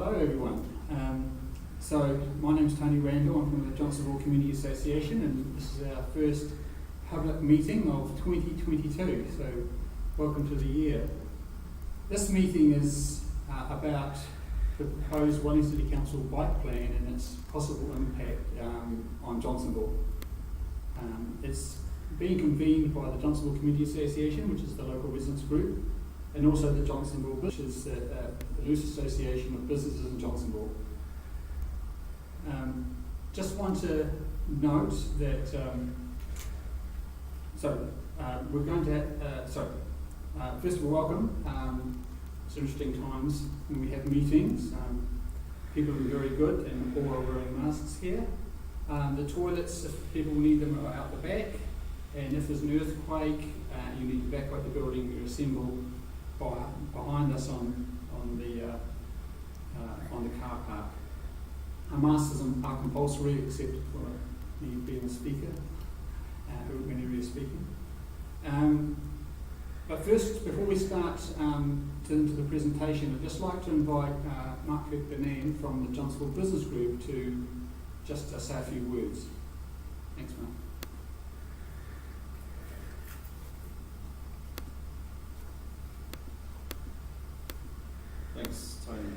Hello everyone. So my name's Tony Randall. I'm from the Johnsonville Community Association, and this is our first public meeting of 2022. So welcome to the year. This meeting is about the proposed Wellington City Council bike plan and its possible impact on Johnsonville. It's being convened by the Johnsonville Community Association, which is the local residents group, and also the Johnsonville, which is the loose association of businesses in Johnsonville. Just want to note that, we're going to, first of all, welcome. It's interesting times when we have meetings. People are very good and all are wearing masks here. The toilets, if people need them, are out the back. And if there's an earthquake, you need to evacuate the building, you assemble behind us on the car park. Our masks are compulsory except for me being a speaker, whenever you're speaking. But first, before we start into the presentation, I'd just like to invite Mark Kirkbanan from the Johnsonville Business Group to just say a few words. Thanks, Mark. Thanks, Tony.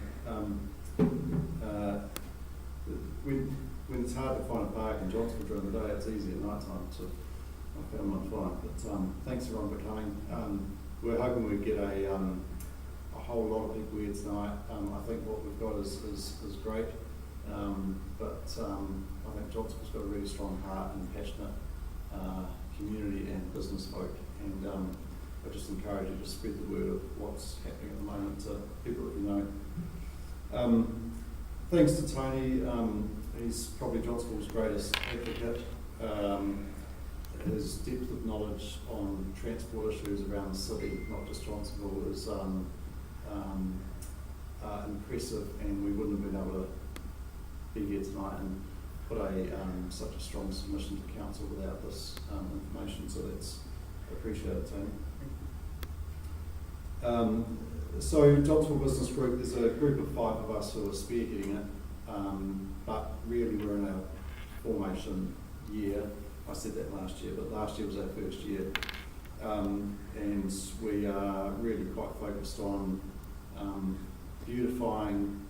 When it's hard to find a park in Johnsonville during the day, it's easy at night time, so I found one fine. But thanks everyone for coming. We're hoping we get a whole lot of people here tonight. I think what we've got is great, but I think Johnsonville's got a really strong heart and passionate community and business folk, and I just encourage you to spread the word of what's happening at the moment to people that you know. Thanks to Tony, he's probably Johnsonville's greatest advocate. His depth of knowledge on transport issues around the city, not just Johnsonville, is impressive, and we wouldn't have been able to be here tonight and put such a strong submission to council without this information, so that's appreciated, Tony. So Johnsonville Business Group, there's a group of 5 of us who are spearheading it, but really we're in our formation year. I said that last year, but last year was our first year, and we are really quite focused on beautifying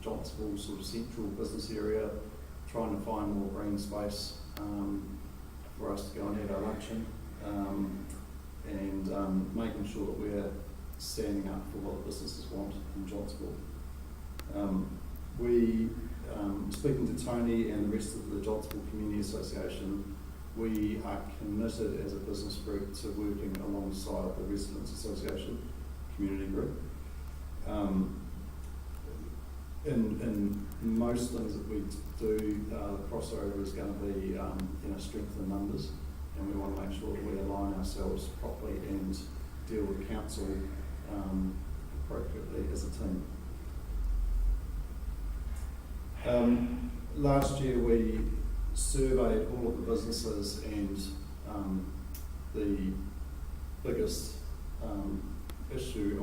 Johnsonville's sort of central business area, trying to find more green space for us to go and have our luncheon, and making sure that we're standing up for what the businesses want in Johnsonville. Speaking to Tony and the rest of the Johnsonville Community Association, we are committed as a business group to working alongside the Residents Association community group. In most things that we do, the crossover is going to be strength in numbers, and we want to make sure that we align ourselves properly and deal with council appropriately as a team. Last year we surveyed all of the businesses, and the biggest issue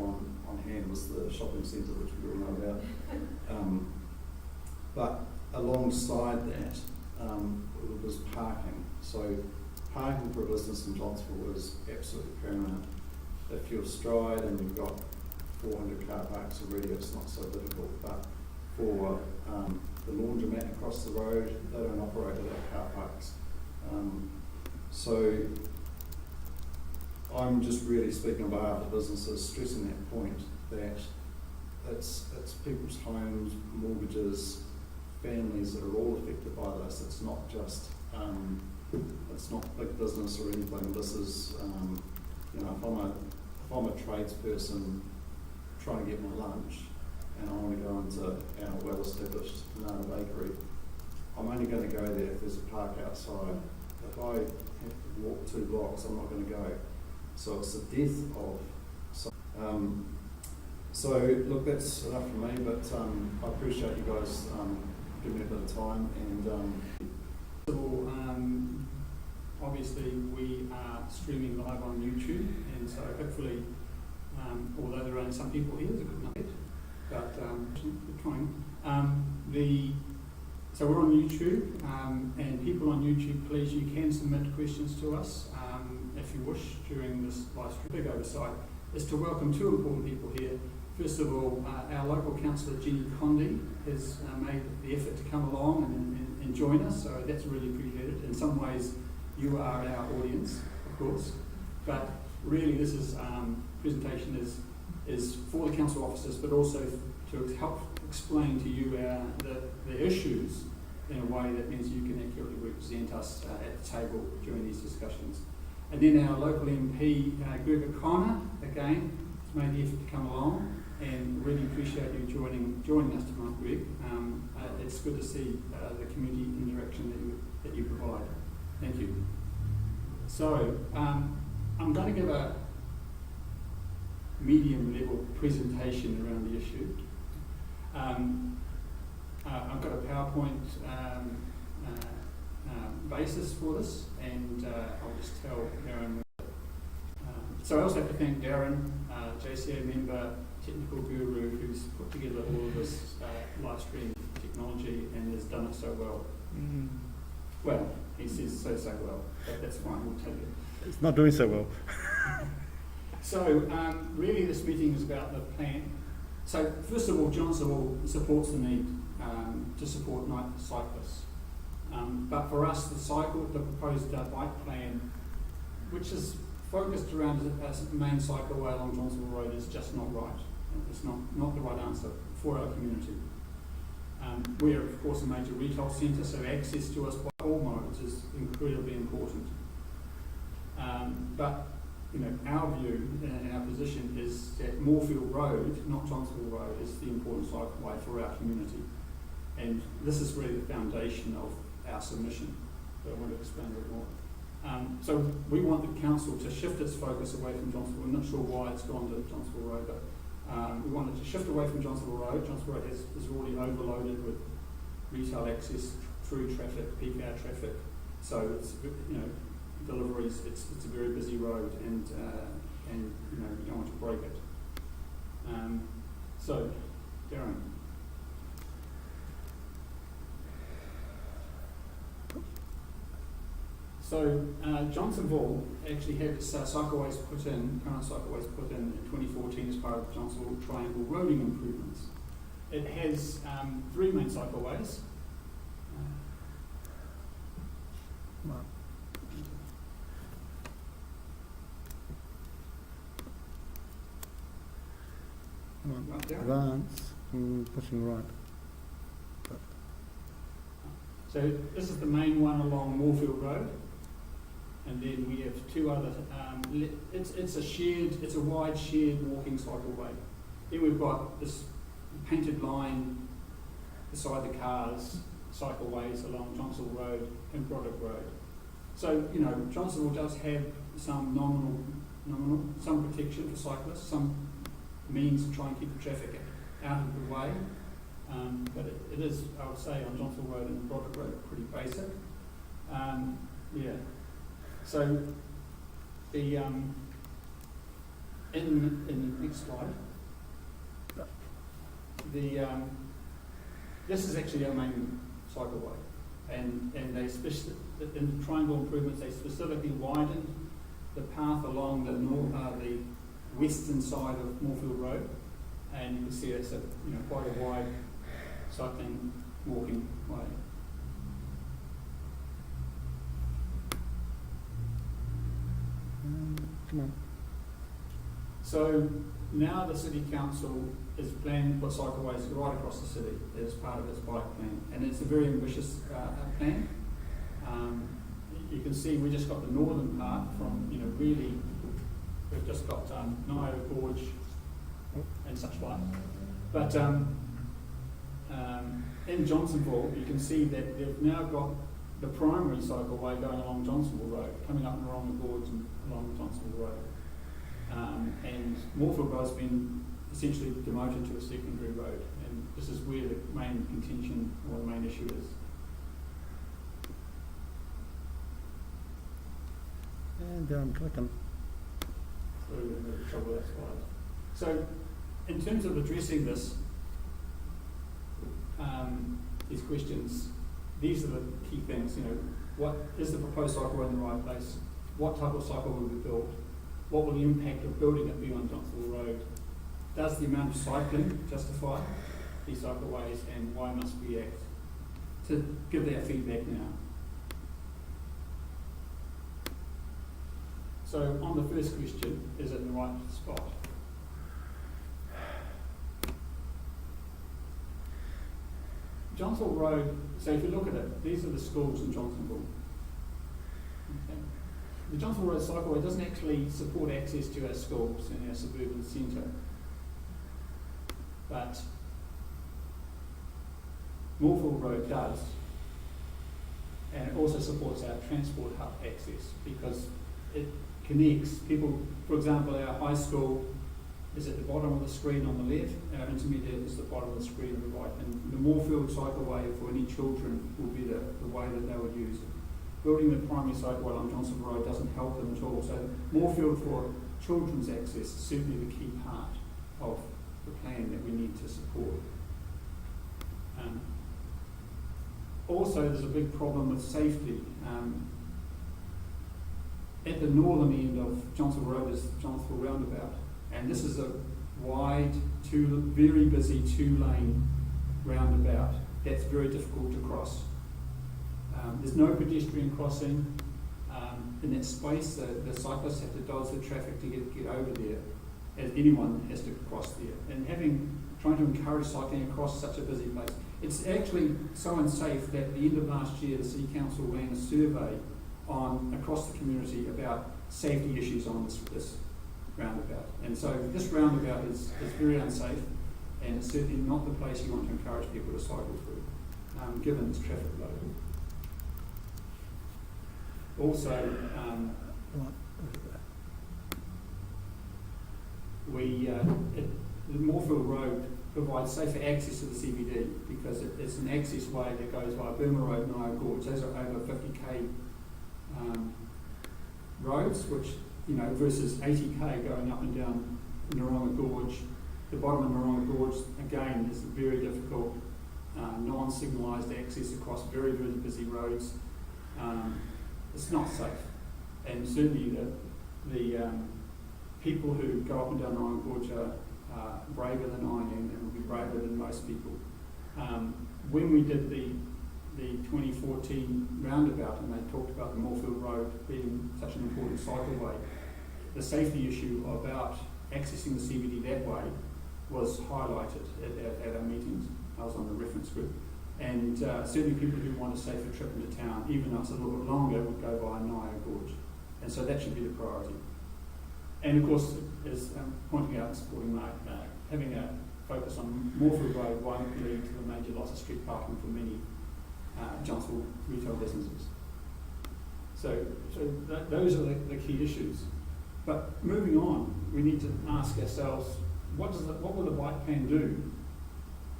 on hand was the shopping centre, which we all know about. But alongside that was parking. So parking for a business in Johnsonville is absolutely paramount. If you're Stride and you've got 400 car parks already, it's not so difficult. But for the laundromat across the road, they don't operate without car parks. So I'm just really speaking on behalf of businesses, stressing that point that it's people's homes, mortgages, families that are all affected by this. It's not just it's not big business or anything. This is if I'm a tradesperson trying to get my lunch and I want to go into our well-established banana bakery, I'm only going to go there if there's a park outside. If I have to walk 2 blocks, I'm not going to go. So it's the death of. So look, that's enough from me, but I appreciate you guys giving me a bit of time. And obviously we are streaming live on YouTube, and so hopefully, although there are only some people here, there's a good number, but fine. So we're on YouTube, and people on YouTube, please, you can submit questions to us if you wish during this live stream. Big oversight is to welcome two important people here. First of all, our local councillor Jenny Condi has made the effort to come along and join us, so that's really appreciated. In some ways, you are our audience, of course, but really this is presentation is for the council officers, but also to help explain to you the issues in a way that means you can accurately represent us at the table during these discussions. And then our local MP, Greg O'Connor, again, has made the effort to come along, and really appreciate you joining us tonight, Greg. It's good to see the community interaction that you provide. Thank you. So, I'm going to give a medium level presentation around the issue. I've got a PowerPoint basis for this, and I'll just tell Darren. So I also have to thank Darren, JCA member, technical guru, who's put together all of this live stream technology and has done it so well. Well, he says so well, but that's fine, we'll take it. It's not doing so well. So really this meeting is about the plan. So first of all, Johnsonville supports the need to support night cyclists. But for us, the proposed bike plan, which is focused around a main cycleway along Johnsonville Road, is just not right. It's not the right answer for our community. We are, of course, a major retail centre, so access to us by all modes is incredibly important. But our view and our position is that Moorfield Road, not Johnsonville Road, is the important cycleway for our community. And this is really the foundation of our submission, but I want to explain a bit more. So we want the council to shift its focus away from Johnsonville. I'm not sure why it's gone to Johnsonville Road, but we want it to shift away from Johnsonville Road. Johnsonville Road is already overloaded with retail access, through traffic, peak hour traffic. So it's deliveries. It's a very busy road, and you don't want to break it. So, Darren. So Johnsonville actually had its current cycleways put in in 2014 as part of Johnsonville Triangle roading improvements. It has 3 main cycleways. Advance, pushing right. So this is the main one along Moorfield Road, and then we have 2 other. It's a wide shared walking cycleway. Then we've got this painted line beside the cars, cycleways along Johnsonville Road and Broderick Road. So Johnsonville does have some nominal some protection for cyclists, some means to try and keep the traffic out of the way. But it is, I would say, on Johnsonville Road and Broderick Road, pretty basic. So the in the next slide, this is actually our main cycleway, and they in the triangle improvements they specifically widened the path along the western side of Moorfield Road, and you can see it's quite a wide cycling, walking way. Come on. So now the City Council is planning to put cycleways right across the city as part of its bike plan, and it's a very ambitious plan. You can see we just got the northern part from, really, we've just got Nio Gorge and such like. But in Johnsonville, you can see that they've now got the primary cycleway going along Johnsonville Road, coming up and along the gorge and along Johnsonville Road. And Moorfield Road's been essentially demoted to a secondary road, and this is where the main contention or the main issue is. And click on. So we're going to trouble that slide. So in terms of addressing this, these questions, these are the key things. What is the proposed cycleway in the right place? What type of cycleway will be built? What will the impact of building it be on Johnsonville Road? Does the amount of cycling justify these cycleways, and why must we act? To give that feedback now. So on the first question, is it in the right spot? Johnsonville Road, so if you look at it, these are the schools in Johnsonville. Okay. The Johnsonville Road cycleway doesn't actually support access to our schools in our suburban centre, but Moorfield Road does, and it also supports our transport hub access because it connects people. For example, our high school is at the bottom of the screen on the left, our intermediate is the bottom of the screen on the right, and the Moorfield cycleway for any children will be the way that they would use it. Building the primary cycleway on Johnsonville Road doesn't help them at all, so Moorfield for children's access is certainly the key part of the plan that we need to support. Also, there's a big problem with safety. At the northern end of Johnsonville Road is Johnsonville Roundabout, and this is a wide, very busy two-lane roundabout that's very difficult to cross. There's no pedestrian crossing. In that space, the cyclists have to dodge the traffic to get over there, as anyone has to cross there. And trying to encourage cycling across such a busy place, it's actually so unsafe that at the end of last year, the City Council ran a survey across the community about safety issues on this roundabout. And so this roundabout is very unsafe, and it's certainly not the place you want to encourage people to cycle through, given its traffic load. Also, the Moorfield Road provides safer access to the CBD because it's an access way that goes via Burma Road and Io Gorge. Those are over 50k roads, which, versus 80k going up and down Noronga Gorge. The bottom of Noronga Gorge, again, is very difficult, non-signalised access across very, very busy roads. It's not safe, and certainly the people who go up and down Noronga Gorge are braver than I am, and will be braver than most people. When we did the 2014 roundabout, and they talked about the Moorfield Road being such an important cycleway, the safety issue about accessing the CBD that way was highlighted at our meetings. I was on the reference group. And certainly people who want a safer trip into town, even though it's a little bit longer, would go via Io Gorge. And so that should be the priority. And of course, as pointing out and supporting Mark, having a focus on Moorfield Road won't lead to a major loss of street parking for many Johnsonville retail businesses. So those are the key issues. But moving on, we need to ask ourselves, what will the bike plan do?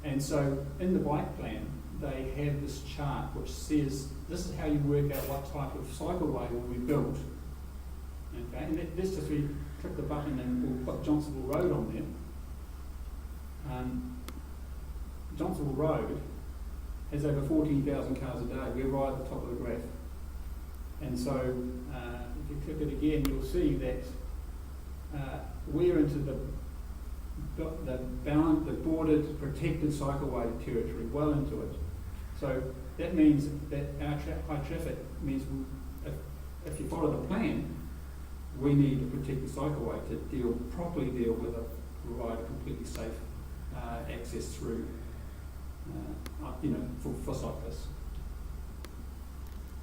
And so in the bike plan, they have this chart which says this is how you work out what type of cycleway will be built. Okay, and let's just click the button and we'll put Johnsonville Road on there. Johnsonville Road has over 14,000 cars a day. We're right at the top of the graph. And so if you click it again, you'll see that we're into the bordered, protected cycleway territory, well into it. So that means that our high traffic means if you follow the plan, we need to protect the cycleway to properly deal with it, provide completely safe access through, for cyclists.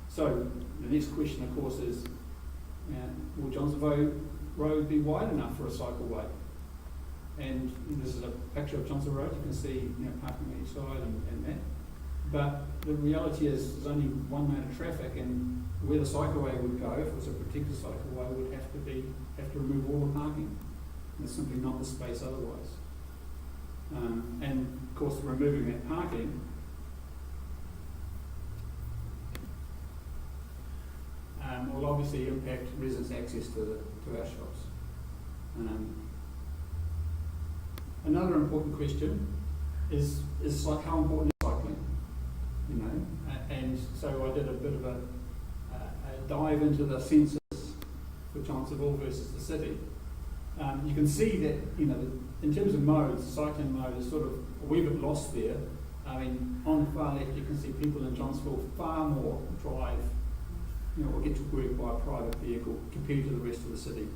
So the next question, of course, is will Johnsonville Road be wide enough for a cycleway? And this is a picture of Johnsonville Road. You can see parking on each side and that. But the reality is there's only one lane of traffic, and where the cycleway would go, if it was a protected cycleway, would have to remove all the parking. There's simply not the space otherwise. And of course, removing that parking will obviously impact residents' access to our shops. Another important question is how important is cycling? you know, and so I did a bit of a dive into the census for Johnsonville versus the city. You can see that, you know, in terms of modes, cycling mode is sort of a wee bit lost there. I mean, on the far left you can see people in Johnsonville far more drive, you know, or get to work by a private vehicle compared to the rest of the city.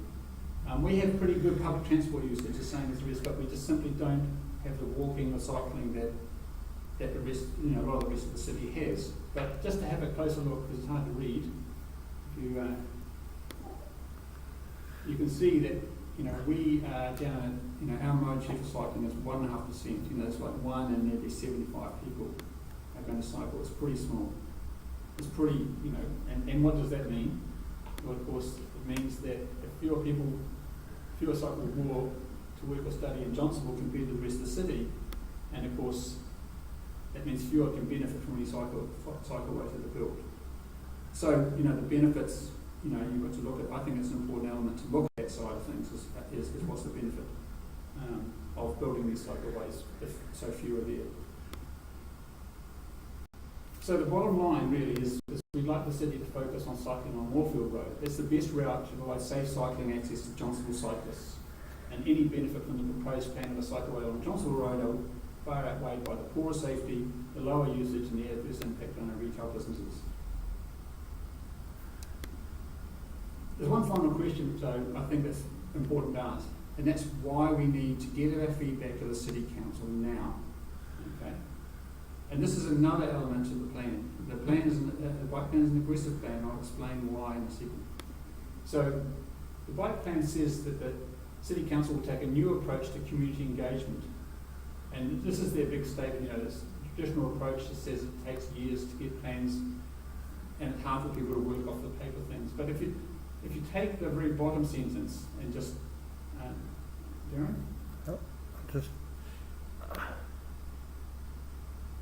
We have pretty good public transport usage, the same as the rest, but we just simply don't have the walking or cycling that the rest, you know, a lot of the rest of the city has. But just to have a closer look, because it's hard to read, if you can see that, you know, we are down, you know, our mode share for cycling is 1.5%. You know, it's like 1 in every 75 people are going to cycle. It's pretty small. It's pretty, you know, and what does that mean? Well, of course, it means that if fewer cycle walk to work or study in Johnsonville compared to the rest of the city, and of course, that means fewer can benefit from any cycleways that are built. So, you know, the benefits, you know, you've got to look at, I think it's an important element to look at that side of things, is what's the benefit of building these cycleways if so few are there. So the bottom line really is we'd like the city to focus on cycling on Moorfield Road. It's the best route to provide safe cycling access to Johnsonville cyclists, and any benefit from the proposed plan of a cycleway on Johnsonville Road are far outweighed by the poorer safety, the lower usage and the adverse impact on our retail businesses. There's one final question, so I think that's important to ask, and that's why we need to get our feedback to the City Council now. Okay? And this is another element of the plan. The plan is the bike plan is an aggressive plan. I'll explain why in a second. So the bike plan says that the City Council will take a new approach to community engagement. And this is their big statement, you know, this traditional approach that says it takes years to get plans and it's hard for people to work off the paper things. But if you take the very bottom sentence and just, Darren? Oh, just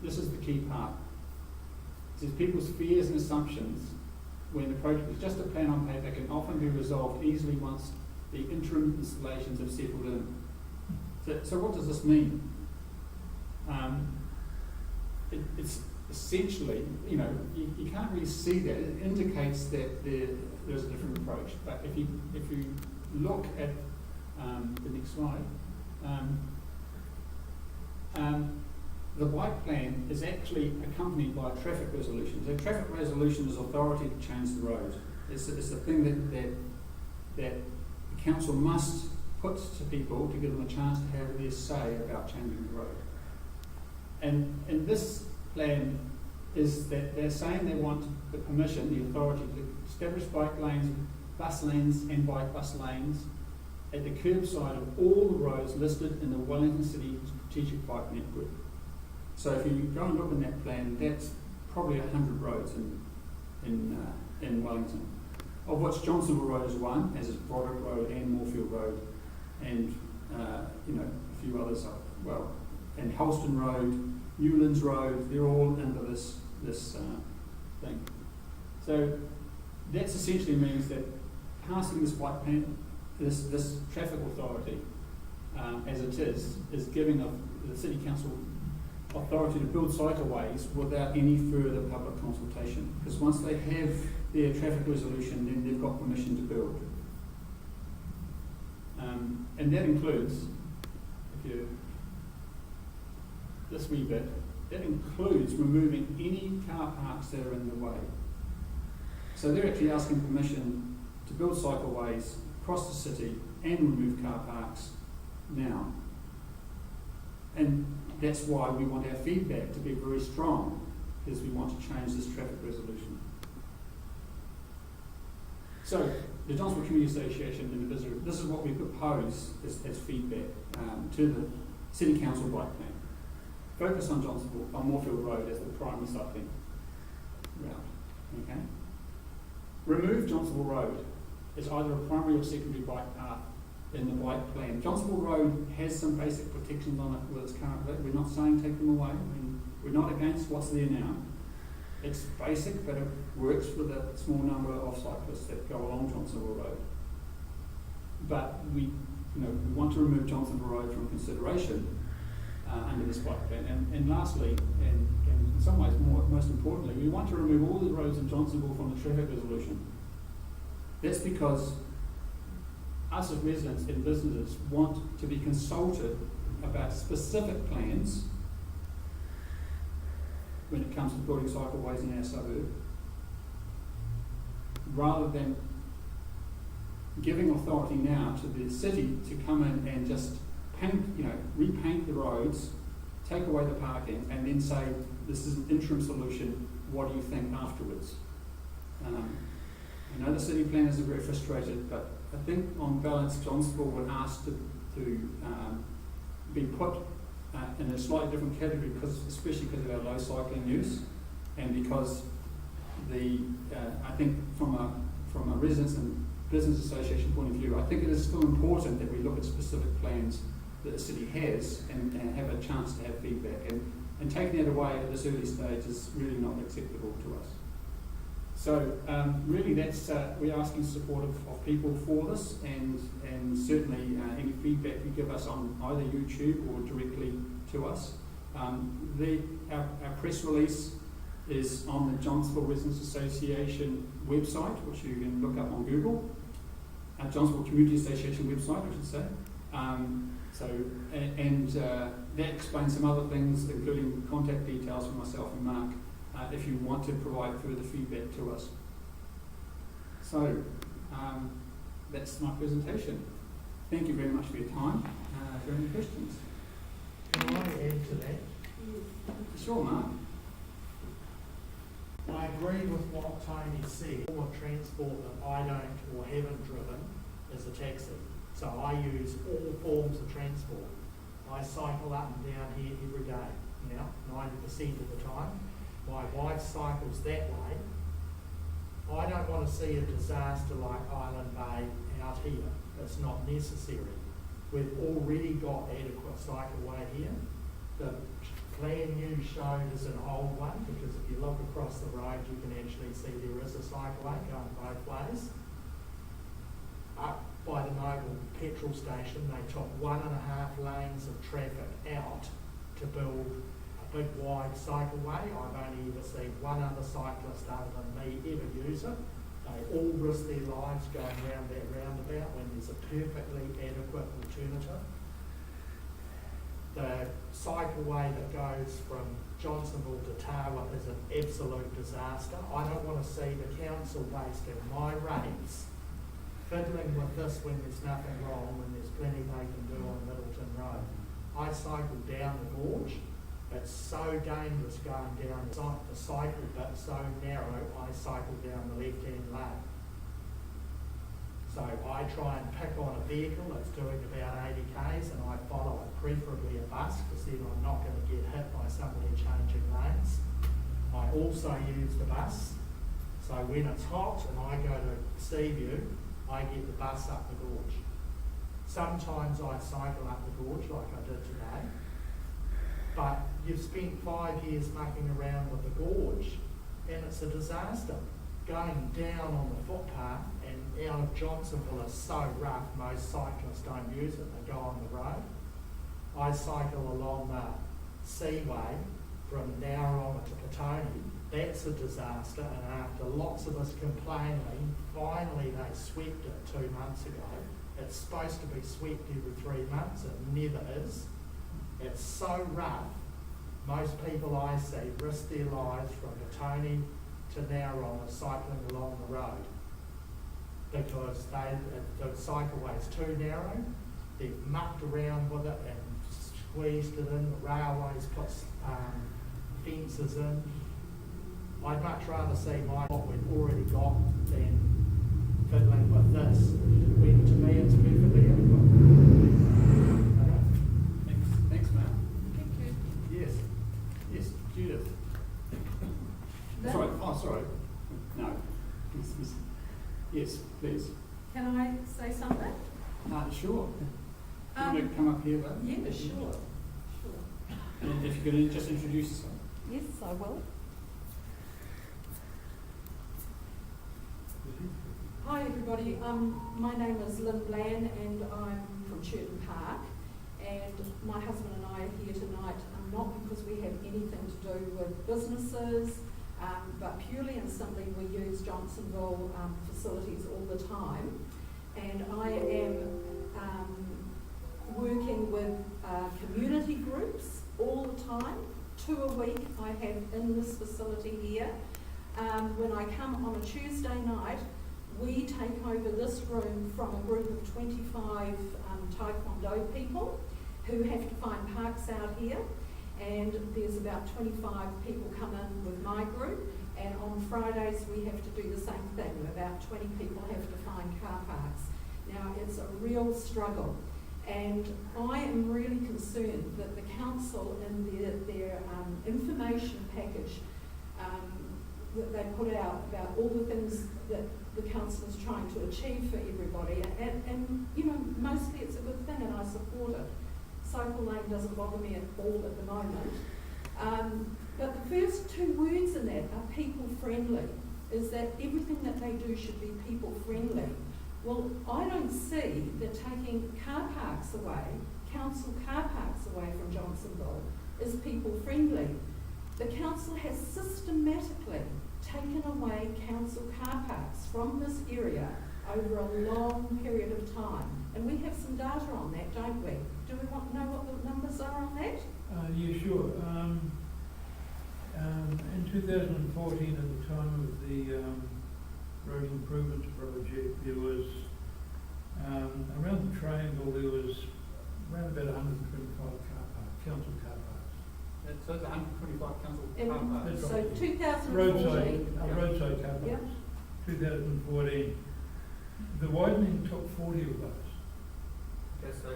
this is the key part. It says people's fears and assumptions when approached with just a plan on paper can often be resolved easily once the interim installations have settled in. So what does this mean? It's essentially, you know, you can't really see that. It indicates that there's a different approach. But if you look at the next slide, the bike plan is actually accompanied by a traffic resolution. So traffic resolution is authority to change the road. It's the thing that the council must put to people to give them a chance to have their say about changing the road. And this plan is that they're saying they want the permission, the authority to establish bike lanes, bus lanes and bike bus lanes at the curbside of all the roads listed in the Wellington City Strategic Bike Network. So if you go and look in that plan, that's probably 100 roads in Wellington, of which Johnsonville Road is one, as is Broderick Road and Moorfield Road, and you know, a few others are, well, and Halston Road, Newlands Road, they're all under this thing. So that essentially means that passing this bike plan, this traffic authority, as it is giving the City Council authority to build cycleways without any further public consultation. Because once they have their traffic resolution, then they've got permission to build. And that includes, this wee bit, that includes removing any car parks that are in the way. So they're actually asking permission to build cycleways across the city and remove car parks now. And that's why we want our feedback to be very strong, because we want to change this traffic resolution. So the Johnsonville Community Association and the visitor, this is what we propose as feedback to the City Council bike plan. Focus on Johnsonville, on Moorfield Road as the primary cycling route. Okay. Remove Johnsonville Road as either a primary or secondary bike path in the bike plan. Johnsonville Road has some basic protections on it with its current route. We're not saying take them away. I mean, we're not against what's there now. It's basic, but it works with a small number of cyclists that go along Johnsonville Road. But we want to remove Johnsonville Road from consideration under this bike plan. And lastly, and in some ways most importantly, we want to remove all the roads in Johnsonville from the traffic resolution. That's because us as residents and businesses want to be consulted about specific plans when it comes to building cycleways in our suburb, rather than giving authority now to the city to come in and just repaint the roads, take away the parking, and then say, this is an interim solution, what do you think afterwards? I know the city planners are very frustrated, but I think on balance, Johnsonville would ask to be put in a slightly different category, especially because of our low cycling use, and because I think from a residents and business association point of view, I think it is still important that we look at specific plans that the city has and have a chance to have feedback. And taking that away at this early stage is really not acceptable to us. So really that's, we're asking support of people for this, and certainly any feedback you give us on either YouTube or directly to us. Our press release is on the Johnsonville Residents Association website, which you can look up on Google. Johnsonville Community Association website, I should say. That explains some other things, including contact details for myself and Mark, if you want to provide further feedback to us. So that's my presentation. Thank you very much for your time. Are there any questions? Can I add to that? Sure, Mark. I agree with what Tony said. Form of transport that I don't or haven't driven is a taxi. So I use all forms of transport. I cycle up and down here every day, 90% of the time. My wife cycles that way. I don't want to see a disaster like Island Bay out here. It's not necessary. We've already got adequate cycleway here. The plan you showed is an old one, because if you look across the road you can actually see there is a cycleway going both ways. Up by the Noble petrol station they took 1.5 lanes of traffic out to build a big wide cycleway. I've only ever seen one other cyclist other than me ever use it. They all risk their lives going round that roundabout when there's a perfectly adequate alternative. The cycleway that goes from Johnsonville to Tawa is an absolute disaster. I don't want to see the council wasting my rates fiddling with this when there's nothing wrong, when there's plenty they can do on Middleton Road. I cycle down the gorge. It's so dangerous going down the cycle bit, so narrow, I cycle down the left-hand lane. So I try and pick on a vehicle that's doing about 80 k's and I follow it, preferably a bus, because then I'm not going to get hit by somebody changing lanes. I also use the bus, so when it's hot and I go to Seaview, I get the bus up the gorge. Sometimes I cycle up the gorge like I did today, but you've spent 5 years mucking around with the gorge and it's a disaster. Going down on the footpath and out of Johnsonville is so rough, most cyclists don't use it, they go on the road. I cycle along the seaway from Nowrong to Petone. That's a disaster, and after lots of us complaining, finally they swept it 2 months ago. It's supposed to be swept every 3 months, it never is. It's so rough, most people I see risk their lives from Petone to Nowrong are cycling along the road because the cycleway's too narrow. They've mucked around with it and squeezed it in. The railways put fences in. I'd much rather see what we've already got than fiddling with this, when to me it's perfectly adequate. Okay. Thanks, Matt. Thank you. Yes, Judith. Sorry. No. Yes, please. Can I say something? Sure. Do you want to come up here, though? Yeah, sure. And if you could just introduce yourself. Yes, I will. Hi everybody, my name is Lynn Bland and I'm from Churton Park, and my husband and I are here tonight not because we have anything to do with businesses, but purely and simply we use Johnsonville facilities all the time. And I am working with community groups all the time. 2 a week I have in this facility here. When I come on a Tuesday night, we take over this room from a group of 25 Taekwondo people who have to find parks out here. And there's about 25 people come in with my group. And on Fridays we have to do the same thing. About 20 people have to find car parks. Now it's a real struggle. And I am really concerned that the council in their information package that they put out about all the things that the council is trying to achieve for everybody, and you know, mostly it's a good thing and I support it. Cycle lane doesn't bother me at all at the moment. But the first 2 words in that are people friendly, is that everything that they do should be people friendly. Well, I don't see that taking car parks away, council car parks away from Johnsonville, is people friendly. The council has systematically taken away council car parks from this area over a long period of time. And we have some data on that, don't we? Do we want to know what the numbers are on that? Yeah, sure. In 2014, at the time of the road improvements project, there was, around the triangle, there was around about 125 council car parks. So it's 125 council And car parks. That's so right. 2014. Roadside car parks. Yep. 2014. The widening took 40 of those. Okay, so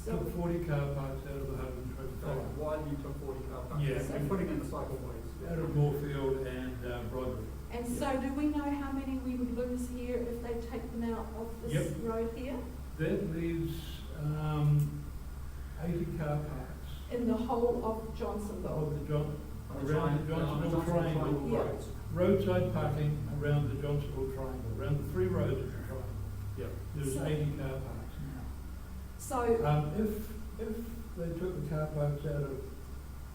Took 40 car parks out of the 125. why do you took 40 car parks? Yeah. And putting in the cycleways. Out of Moorfield and Broadway. And so do we know how many we would lose here if they take them out of this Yep. road here? That leaves 80 car parks In the whole of Johnsonville? of the On the around the Johnsonville Triangle. Yeah. roads. Roadside parking around the Johnsonville Triangle, around the 3 roads of the triangle. Yep. There's So- 80 car parks now. So, If they took the car parks out of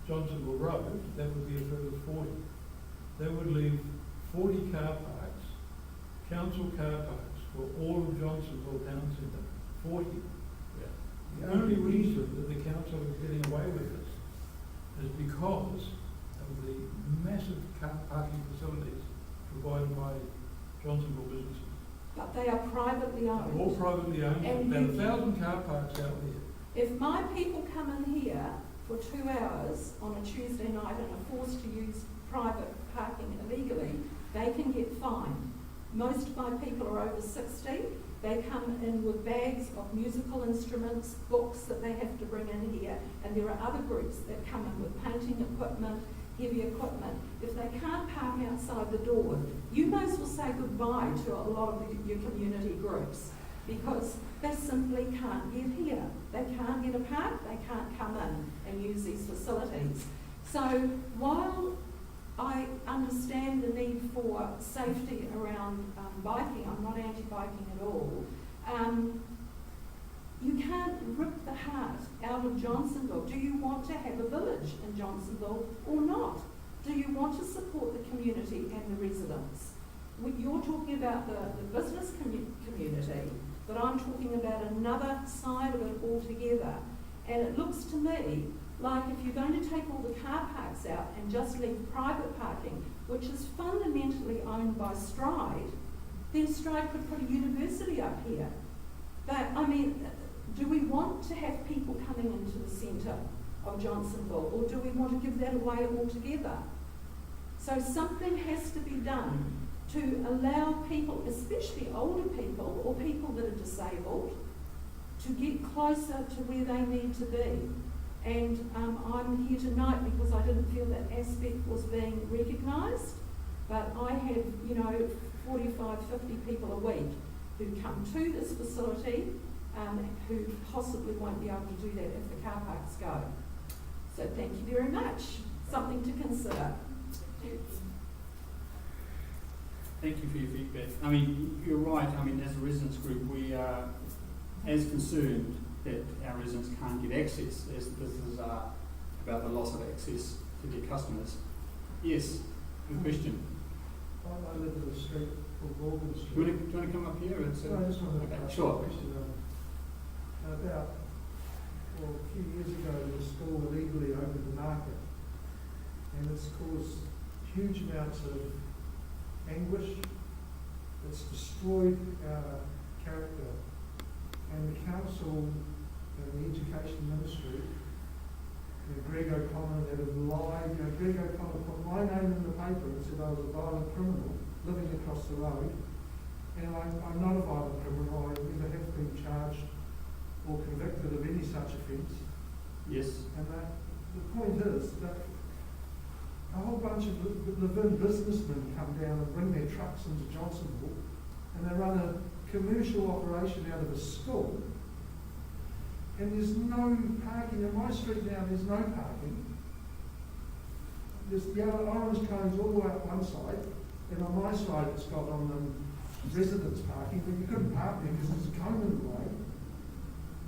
Johnsonville Road, that would be a further 40. That would leave 40 car parks, council car parks for all of Johnsonville Town Centre, 40. Yeah. The only reason that the council is getting away with this is because of the massive car parking facilities provided by Johnsonville businesses. but they are privately They're all owned. privately owned, And about you- 1,000 car parks out there. If my people come in here for 2 hours on a Tuesday night and are forced to use private parking illegally, they can get fined. Most of my people are over 60. They come in with bags of musical instruments, books that they have to bring in here, and there are other groups that come in with painting equipment, heavy equipment. If they can't park outside the door, you may as well say goodbye to a lot of your community groups, because they simply can't get here. They can't get a park, they can't come in and use these facilities. So while I understand the need for safety around biking, I'm not anti-biking at all, you can't rip the heart out of Johnsonville. Do you want to have a village in Johnsonville or not? Do you want to support the community and the residents? You're talking about the business community, but I'm talking about another side of it altogether. And it looks to me like if you're going to take all the car parks out and just leave private parking, which is fundamentally owned by Stride, then Stride could put a university up here. But, I mean, do we want to have people coming into the centre of Johnsonville, or do we want to give that away altogether? So something has to be done to allow people, especially older people or people that are disabled, to get closer to where they need to be. And I'm here tonight because I didn't feel that aspect was being recognised, but I have, 45, 50 people a week who come to this facility who possibly won't be able to do that if the car parks go. So thank you very much. Something to consider. Thank you for your feedback. I mean, you're right. I mean, as a residents group, we are as concerned that our residents can't get access as the businesses are about the loss of access to their customers. Yes, good question. I live in a street called Morgan Do Street. you want to come up here and say? So I just wanted to Okay, ask sure. a question. About, well, a few years ago, the school illegally opened the market, and it's caused huge amounts of anguish. It's destroyed our character, and the council and the education ministry, Greg O'Connor, that have lied. Greg O'Connor put my name in the paper and said I was a violent criminal living across the road, and I'm not a violent criminal. I never have been charged or convicted of any such offence. Yes. And the point is that a whole bunch of Levin businessmen come down and bring their trucks into Johnsonville, and they run a commercial operation out of a school, and there's no parking. In my street now, there's no parking. There's the orange cones all the way up one side, and on my side it's got on residence parking, but you couldn't park there because there's a cone in the way.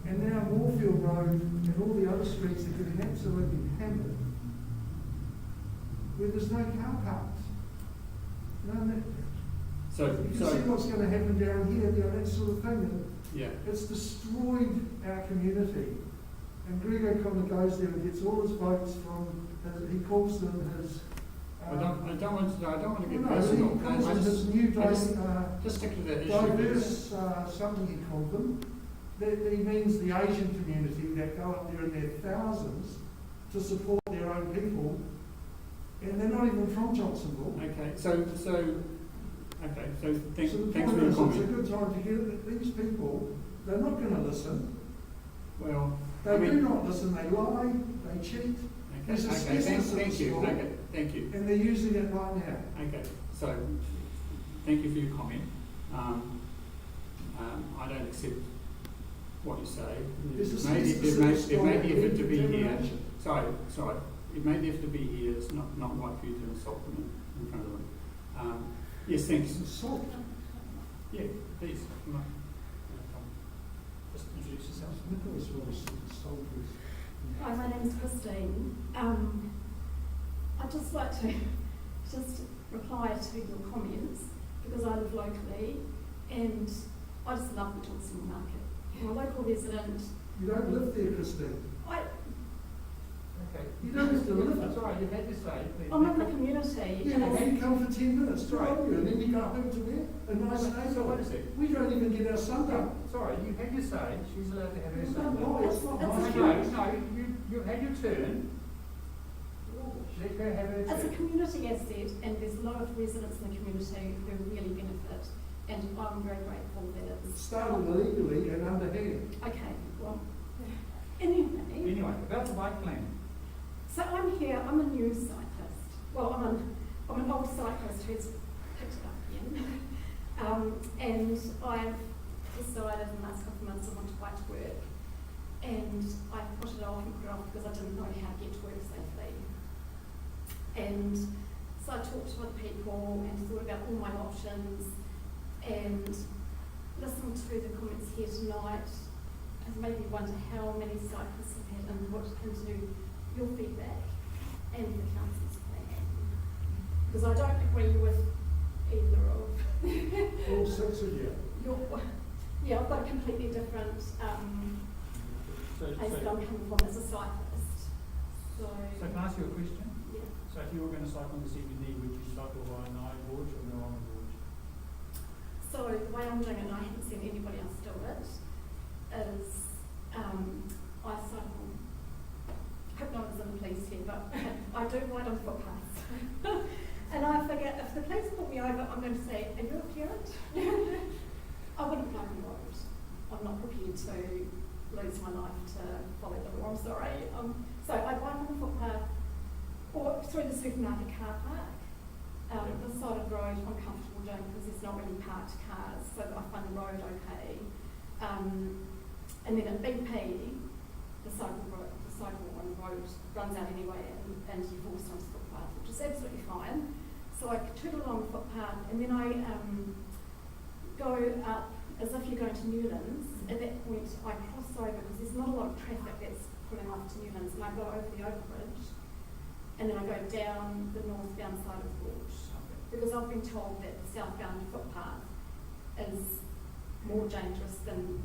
And now Moorfield Road and all the other streets are getting absolutely hammered, where there's no car parks. So, You can see what's going to happen down here, that sort of thing. yeah. It's destroyed our community. And Greg O'Connor goes there and gets all his votes from, he calls them his... I don't want to get no, personal. he calls them his new Just stick to the issue. diverse, something he called them. He means the Asian community that go up there in their thousands to support their own people, and they're not even from Johnsonville. Okay, so thanks So the for point your is, it's a comment. good time to get these people. They're not going to listen. Well, They do not listen. They lie. They cheat. okay, There's a thank specialist you, school. okay, thank you. And they're using it right now. Okay, so thank you for your comment. I don't accept what you say. There's a There may specific be effort to be here. determination. Sorry. It may be effort to be here. It's not right for you to insult them in front of them. Yes, thanks. Assault. Yeah, please. Come on. Just introduce yourself. Nicholas was assaulted. Hi, my name is Christine. I'd just like to just reply to your comments because I live locally and I just love the Johnsonville market. I'm a local resident. You don't live there, Christine. Okay. You don't have to live That's it. all right. You had to say. I'm in the community. Yeah, and but it's- you come for 10 minutes to Right. you, and then you go home to where? A nice So what neighbourhood. is it? We don't even get our sun done. Sorry, you had your say. She's allowed to have her It's say. not right, it's not It's my a place. No, you had your turn. Let her have her It's a turn. community asset and there's a lot of residents in the community who really benefit and I'm very grateful that It it's... started illegally and underhand. Okay, well, anyway, Anyway, about the bike plan. so I'm here, I'm a new cyclist. Well, I'm an old cyclist who's picked it up again. And I've decided in the last couple of months I want to bike to work. And I put it off because I didn't know how to get to work safely. And so I talked to other people and thought about all my options and listening to the comments here tonight has made me wonder how many cyclists have had input into your feedback and the council's plan. Because I don't agree with either of All 6 of you. yeah, I've got a completely different place that I'm coming from as a cyclist. So can I ask you a question? yeah. So if you were going to cycle in the CBD, would you cycle via Nye Gorge or Narama Gorge? So the way I'm doing it, and I haven't seen anybody else do it, is I cycle, I hope no one's in the police here, but I do ride on footpaths. And I figure if the police pull me over, I'm going to say, are you a parent? I wouldn't drive on the road. I'm not prepared to lose my life to follow the law, I'm sorry. So I bike on the footpath or through the supermarket car park. The side of the road I'm comfortable doing because there's not really parked cars, so I find the road okay. And then at BP, the cycle on the road runs out anyway and you're forced onto the footpath, which is absolutely fine. So I tootle along the footpath and then I go up as if you're going to Newlands. At that point I cross over because there's not a lot of traffic that's pulling off to Newlands and I go over the overbridge and then I go down the northbound side of the gorge. Because I've been told that the southbound footpath is more dangerous than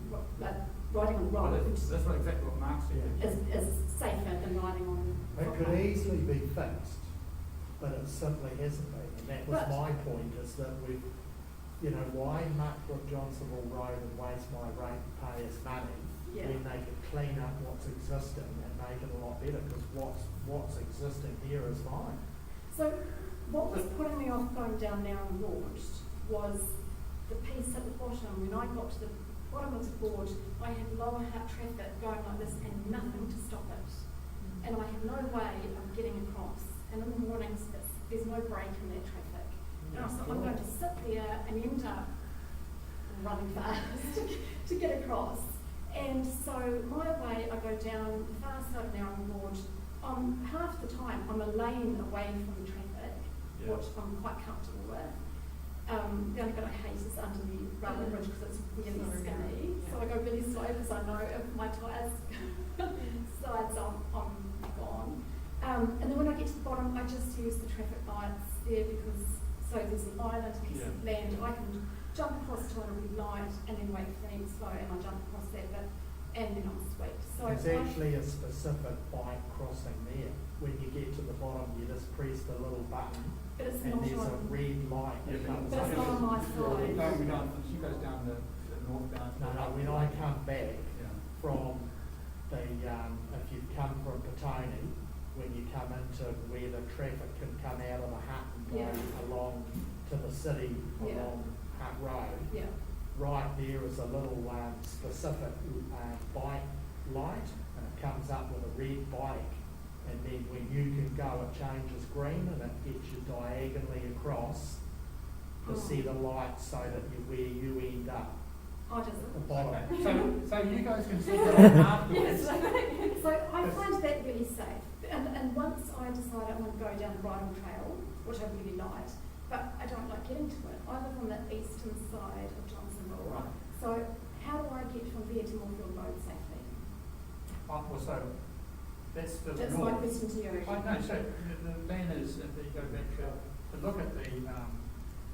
riding on the Well, road. that's what exactly what Mark said. Is safer than riding on the It could footpath. easily be fixed, but it simply hasn't been, and that was But- my point, is that we've, you know, why muck with Johnsonville Road and waste my rate and pay us money Yeah. when they could clean up what's existing and make it a lot better, because what's existing here is fine. So what was putting me off going down Narrow Gorge was the piece at the bottom. When I got to the bottom of the gorge, I had lower heart traffic going like this and nothing to stop it. And I had no way of getting across. And in the mornings, there's no break in that traffic. And I thought, I'm going to sit there and end up running fast to get across. And so my way, I go down the far side of Narrow Gorge. Half the time, I'm a lane away from the traffic, Yeah. which I'm quite comfortable with. The only bit I hate is under the railway bridge because it's really skinny. So I go really slow because I know if my tyres slides I'm gone. And then when I get to the bottom, I just use the traffic lights there because, so there's an island, a piece of land, I can jump across to a red light and then wait for the next flow and I jump across that bit and then I'm sweet. So There's actually a specific bike crossing there. When you get to the bottom, you just press the little button but it's and not there's a on, red light that comes but it's up. not on my side. She goes down the northbound. No, when I come back Yeah. from the, if you come from Petone, when you come into where the traffic can come out of the hut and go Yeah. along to the city Yeah. along Hut Road, Yeah. right there is a little specific bike light, and it comes up with a red bike, and then when you can go, it changes green and it gets you diagonally across to see the light so that where you end up, Oh, does it? the bottom. Okay. So you guys can see that afterwards. Yes, so I find that really safe. And once I decide I'm going to go down the Bridle Trail, which I really like, but I don't like getting to it. I live on the eastern side of Johnsonville. Right. So how do I get from there to Moorfield Road safely? Well, so that's the That's north. my question to you. Oh, no, so the plan is, if you go back to look at the,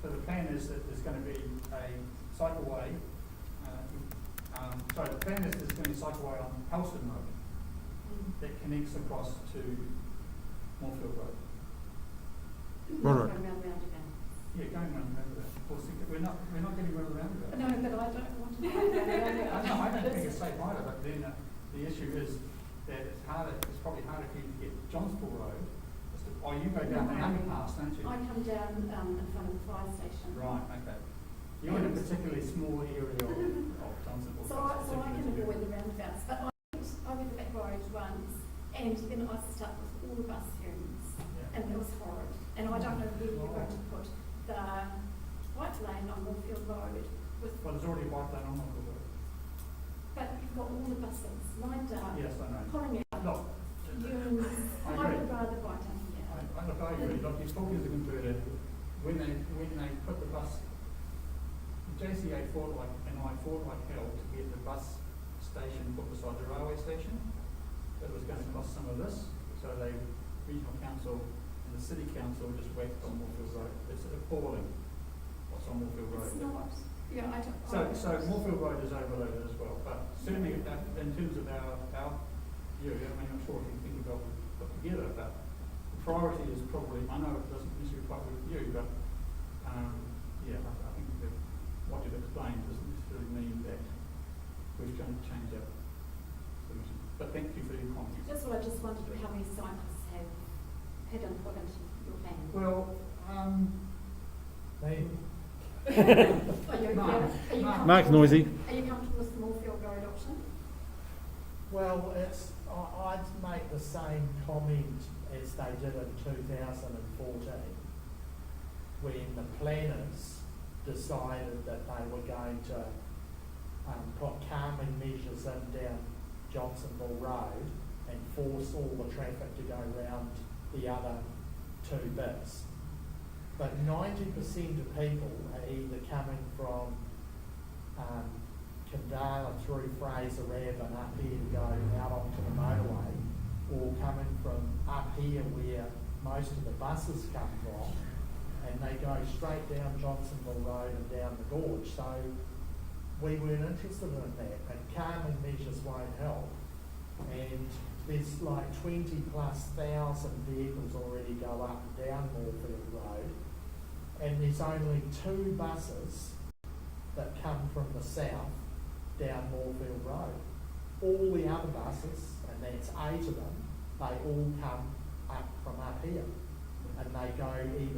so the plan is that there's going to be a cycleway, sorry, the plan is there's going to be a cycleway on Helston Road that connects across to Moorfield Road. Right. Going round again. Yeah, going round the roundabout. Of course, we're not getting rid of the roundabout. No, but I don't want to go round I don't think it's safe either, but then the issue is that it's probably harder for you to get to Johnsonville Road. Oh, you go down the underpass, don't you? I come down in front of the fire station. Right, okay. You're in a particularly small area of Johnsonville. So I can avoid the roundabouts, but I went the back road once, and then I was stuck with all the bus fumes, Yeah. and it was horrid. And I don't know where you're going to put the white lane on Moorfield Road with, Well, there's already a bike lane on Moorfield Road. but you've got all the buses lined up, Yes, I know. pulling out Look, fumes. I I agree. would rather ride down here. I agree. Look, you're talking as a converter. When they put the bus, JCA fought like, and I fought like hell to get the bus station put beside the railway station. That was going to cost some of this, so they, regional council and the city council just whacked on Moorfield Road. It's appalling what's on Moorfield Road. It's not, yeah, I don't. So Moorfield Road is overloaded as well, but certainly in terms of our view, I mean, I'm sure we can think about what we put together, but the priority is probably, I know it doesn't necessarily quite with you, but yeah, I think that what you've explained doesn't necessarily mean that we've going to change our solution. But thank you for your comments. That's what I just wondered, how many cyclists have had input into your plan? Well, They, Mark's noisy. Are you comfortable with the Moorfield Road option? well, I'd make the same comment as they did in 2014, when the planners decided that they were going to put calming measures in down Johnsonville Road and force all the traffic to go round the other two bits. But 90% of people are either coming from Kandala through Fraser Ave and up here to go out onto the motorway, or coming from up here where most of the buses come from, and they go straight down Johnsonville Road and down the gorge. So we weren't interested in that, and calming measures won't help. And there's like 20,000+ vehicles already go up and down Moorfield Road, and there's only 2 buses that come from the south down Moorfield Road. All the other buses, and that's 8 of them, they all come up from up here, and they go either